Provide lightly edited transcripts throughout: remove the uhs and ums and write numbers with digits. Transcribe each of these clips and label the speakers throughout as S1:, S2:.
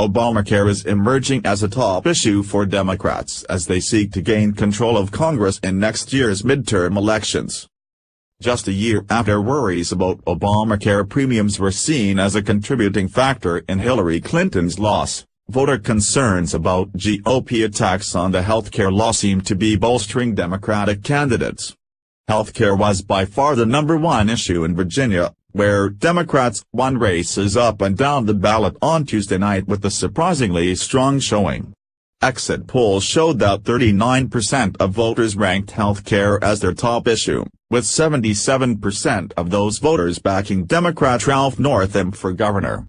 S1: Obamacare is emerging as a top issue for Democrats as they seek to gain control of Congress in next year's midterm elections. Just a year after worries about Obamacare premiums were seen as a contributing factor in Hillary Clinton's loss, voter concerns about GOP attacks on the healthcare law seem to be bolstering Democratic candidates. Healthcare was by far the #1 issue in Virginia, where Democrats won races up and down the ballot on Tuesday night with a surprisingly strong showing. Exit polls showed that 39% of voters ranked healthcare as their top issue, with 77% of those voters backing Democrat Ralph Northam for governor.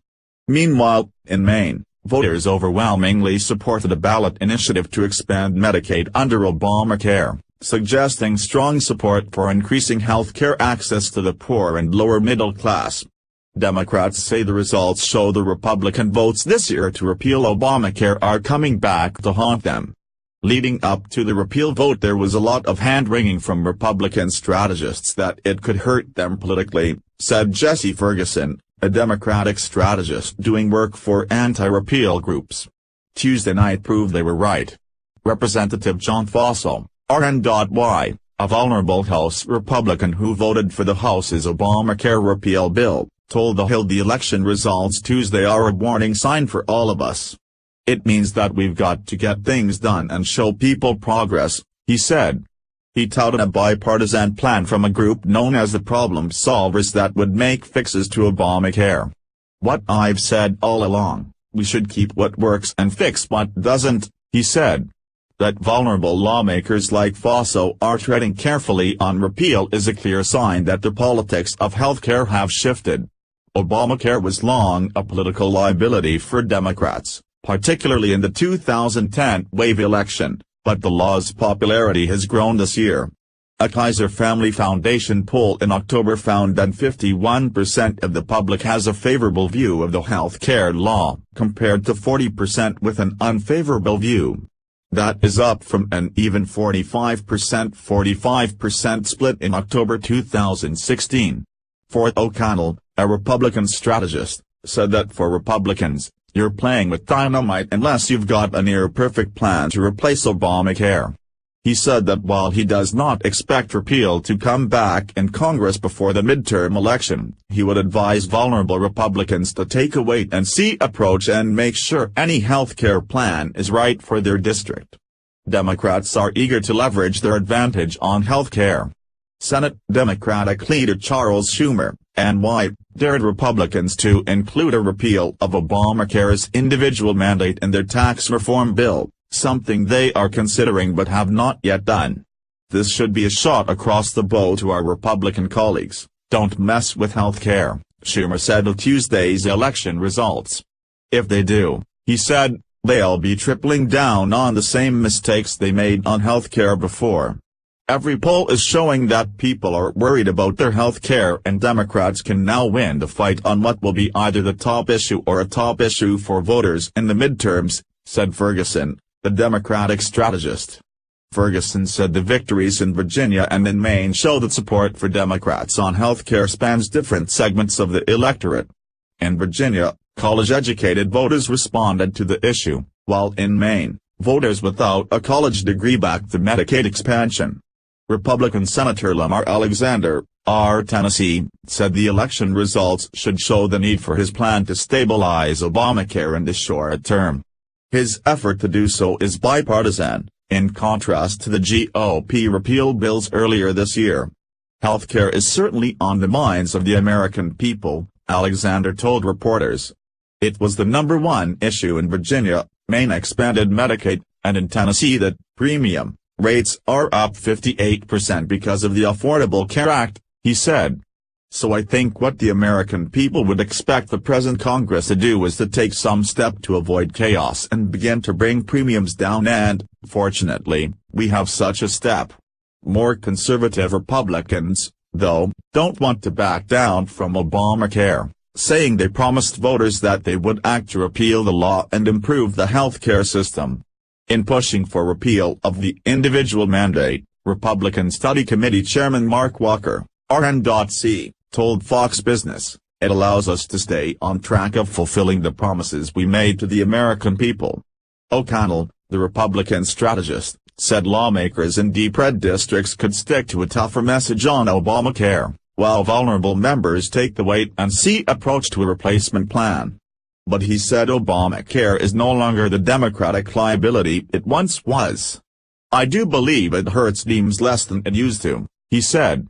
S1: Meanwhile, in Maine, voters overwhelmingly supported a ballot initiative to expand Medicaid under Obamacare, suggesting strong support for increasing health care access to the poor and lower middle class. Democrats say the results show the Republican votes this year to repeal Obamacare are coming back to haunt them. Leading up to the repeal vote, there was a lot of hand-wringing from Republican strategists that it could hurt them politically, said Jesse Ferguson, a Democratic strategist doing work for anti-repeal groups. Tuesday night proved they were right. Representative John Fossil, RN.Y, a vulnerable House Republican who voted for the House's Obamacare repeal bill, told The Hill the election results Tuesday are a warning sign for all of us. It means that we've got to get things done and show people progress, he said. He touted a bipartisan plan from a group known as the Problem Solvers that would make fixes to Obamacare. What I've said all along, we should keep what works and fix what doesn't, he said. That vulnerable lawmakers like Fossil are treading carefully on repeal is a clear sign that the politics of healthcare have shifted. Obamacare was long a political liability for Democrats, particularly in the 2010 wave election, but the law's popularity has grown this year. A Kaiser Family Foundation poll in October found that 51% of the public has a favorable view of the health care law, compared to 40% with an unfavorable view. That is up from an even 45% split in October 2016. Fort O'Connell, a Republican strategist, said that for Republicans, you're playing with dynamite unless you've got a near-perfect plan to replace Obamacare. He said that while he does not expect repeal to come back in Congress before the midterm election, he would advise vulnerable Republicans to take a wait-and-see approach and make sure any health care plan is right for their district. Democrats are eager to leverage their advantage on health care. Senate Democratic leader Charles Schumer, NY, dared Republicans to include a repeal of Obamacare's individual mandate in their tax reform bill, something they are considering but have not yet done. This should be a shot across the bow to our Republican colleagues. Don't mess with health care, Schumer said of Tuesday's election results. If they do, he said, they'll be tripling down on the same mistakes they made on health care before. Every poll is showing that people are worried about their health care and Democrats can now win the fight on what will be either the top issue or a top issue for voters in the midterms, said Ferguson, the Democratic strategist. Ferguson said the victories in Virginia and in Maine show that support for Democrats on health care spans different segments of the electorate. In Virginia, college-educated voters responded to the issue, while in Maine, voters without a college degree backed the Medicaid expansion. Republican Senator Lamar Alexander, R. Tennessee, said the election results should show the need for his plan to stabilize Obamacare in the short term. His effort to do so is bipartisan, in contrast to the GOP repeal bills earlier this year. Healthcare is certainly on the minds of the American people, Alexander told reporters. It was the #1 issue in Virginia, Maine expanded Medicaid, and in Tennessee that premium rates are up 58% because of the Affordable Care Act, he said. So I think what the American people would expect the present Congress to do is to take some step to avoid chaos and begin to bring premiums down and, fortunately, we have such a step. More conservative Republicans, though, don't want to back down from Obamacare, saying they promised voters that they would act to repeal the law and improve the health care system. In pushing for repeal of the individual mandate, Republican Study Committee Chairman Mark Walker, RN.C., told Fox Business, It allows us to stay on track of fulfilling the promises we made to the American people. O'Connell, the Republican strategist, said lawmakers in deep red districts could stick to a tougher message on Obamacare, while vulnerable members take the wait-and-see approach to a replacement plan. But he said Obamacare is no longer the Democratic liability it once was. "I do believe it hurts Dems less than it used to," he said,